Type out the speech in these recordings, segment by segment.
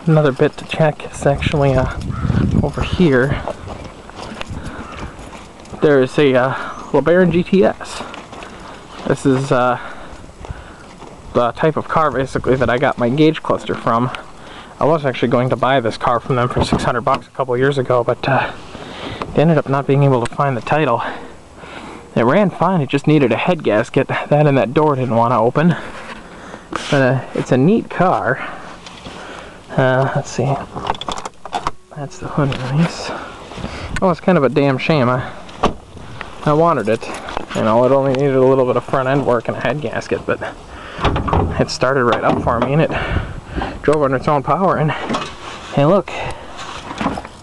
another bit to check is actually over here. There is a LeBaron GTS. This is the type of car basically that I got my gauge cluster from. I was actually going to buy this car from them for 600 bucks a couple years ago, but they ended up not being able to find the title. It ran fine, it just needed a head gasket. That and that door didn't want to open. But it's a neat car. Let's see. That's the hood release. Oh, it's kind of a damn shame. I wanted it. You know, it only needed a little bit of front end work and a head gasket, but it started right up for me and it drove on its own power. And hey, look,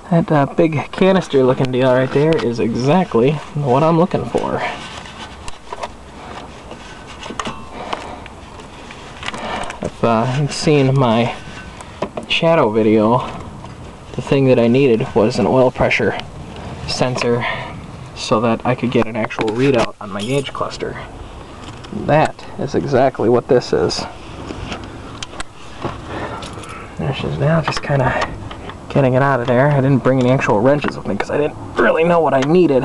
that big canister looking deal right there is exactly what I'm looking for. If you've seen my shadow video, the thing that I needed was an oil pressure sensor so that I could get an actual readout on my gauge cluster. That is exactly what this is. There she is now, just kind of getting it out of there. I didn't bring any actual wrenches with me because I didn't really know what I needed.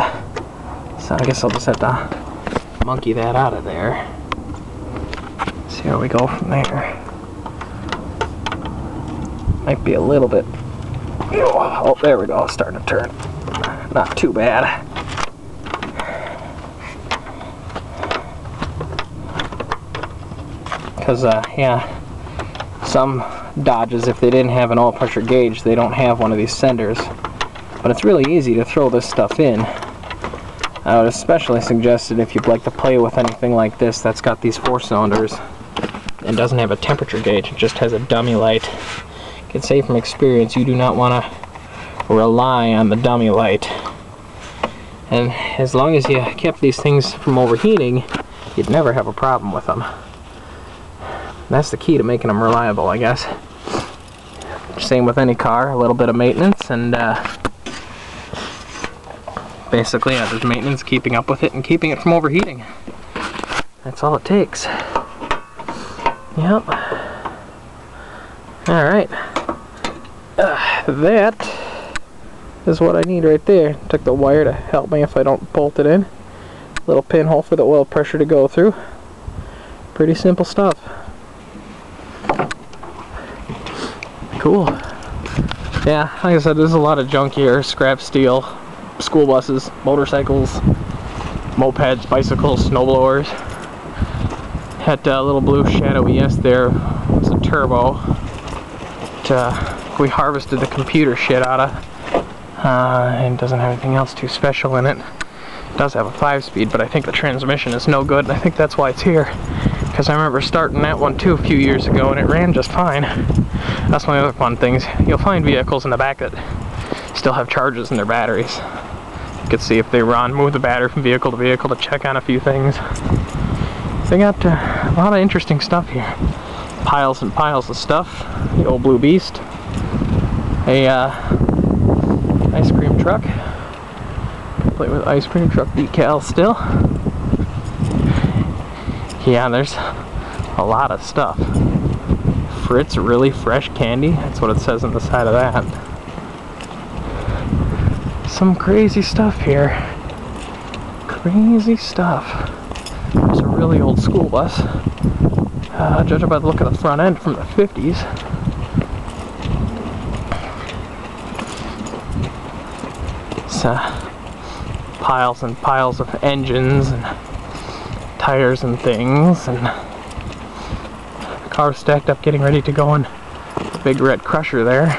So I guess I'll just have to monkey that out of there. See how we go from there. Might be a little bit... Oh, there we go, it's starting to turn. Not too bad. Because, yeah, some Dodges, if they didn't have an oil pressure gauge, they don't have one of these senders. But it's really easy to throw this stuff in. I would especially suggest it if you'd like to play with anything like this that's got these 4 cylinders and doesn't have a temperature gauge, it just has a dummy light. I can say from experience, you do not want to rely on the dummy light. And as long as you kept these things from overheating, you'd never have a problem with them. That's the key to making them reliable, I guess. Same with any car, a little bit of maintenance, and basically, yeah, there's maintenance, keeping up with it, and keeping it from overheating. That's all it takes. Yep. Alright. That is what I need right there. Took the wire to help me if I don't bolt it in. Little pinhole for the oil pressure to go through. Pretty simple stuff. Cool. Yeah, like I said, there's a lot of junk here. Scrap steel, school buses, motorcycles, mopeds, bicycles, snowblowers. That little blue shadowy S there was a turbo that we harvested the computer shit out of. And doesn't have anything else too special in it. It does have a 5-speed, but I think the transmission is no good, and I think that's why it's here. Because I remember starting that one too a few years ago, and it ran just fine. That's one of the other fun things. You'll find vehicles in the back that still have charges in their batteries. You can see if they run, move the battery from vehicle to vehicle to check on a few things. They got a lot of interesting stuff here. Piles and piles of stuff. The old Blue Beast. A ice cream truck. Play with ice cream truck decals still. Yeah, there's a lot of stuff. Fritz really fresh candy. That's what it says on the side of that. Some crazy stuff here. Crazy stuff. There's a really old school bus. Judging by the look of the front end, from the 50s. It's piles and piles of engines and tires and things, and the car stacked up getting ready to go in the big red crusher there.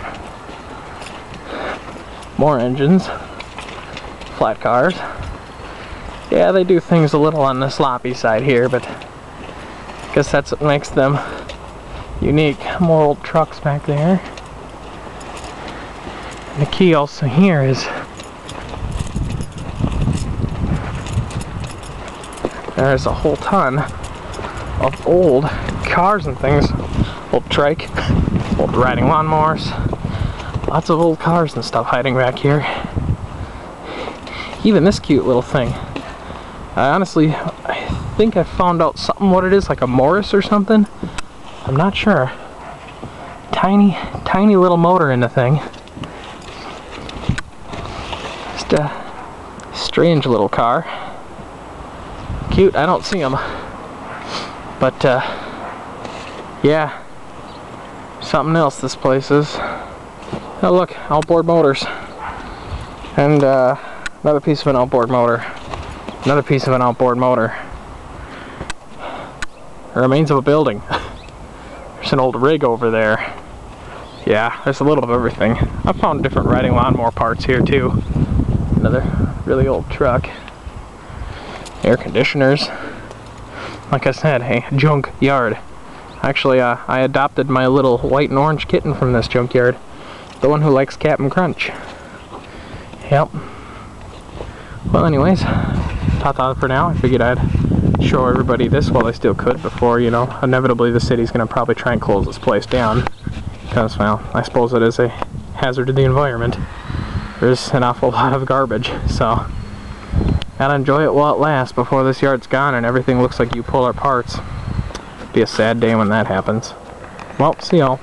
More engines. Flat cars. Yeah, they do things a little on the sloppy side here, but I guess that's what makes them unique. More old trucks back there. And the key also here is there's a whole ton of old cars and things. Old trike, old riding lawnmowers. Lots of old cars and stuff hiding back here. Even this cute little thing. I think I found out something what it is, like a Morris or something. I'm not sure. Tiny, tiny little motor in the thing. Just a strange little car. Cute, I don't see them. But, yeah. Something else this place is. Oh look, outboard motors. And, another piece of an outboard motor. Another piece of an outboard motor. The remains of a building. There's an old rig over there. Yeah, there's a little of everything. I found different riding lawnmower parts here too. Another really old truck. Air conditioners. Like I said, a junk yard. Actually, I adopted my little white and orange kitten from this junkyard. The one who likes Cap'n Crunch. Yep. Well, anyways, ta-ta for now. I figured I'd show everybody this while I still could before, you know, inevitably the city's going to probably try and close this place down. Because, well, I suppose it is a hazard to the environment. There's an awful lot of garbage, so gotta enjoy it while it lasts before this yard's gone and everything looks like you pull our parts. Be a sad day when that happens. Well, see y'all.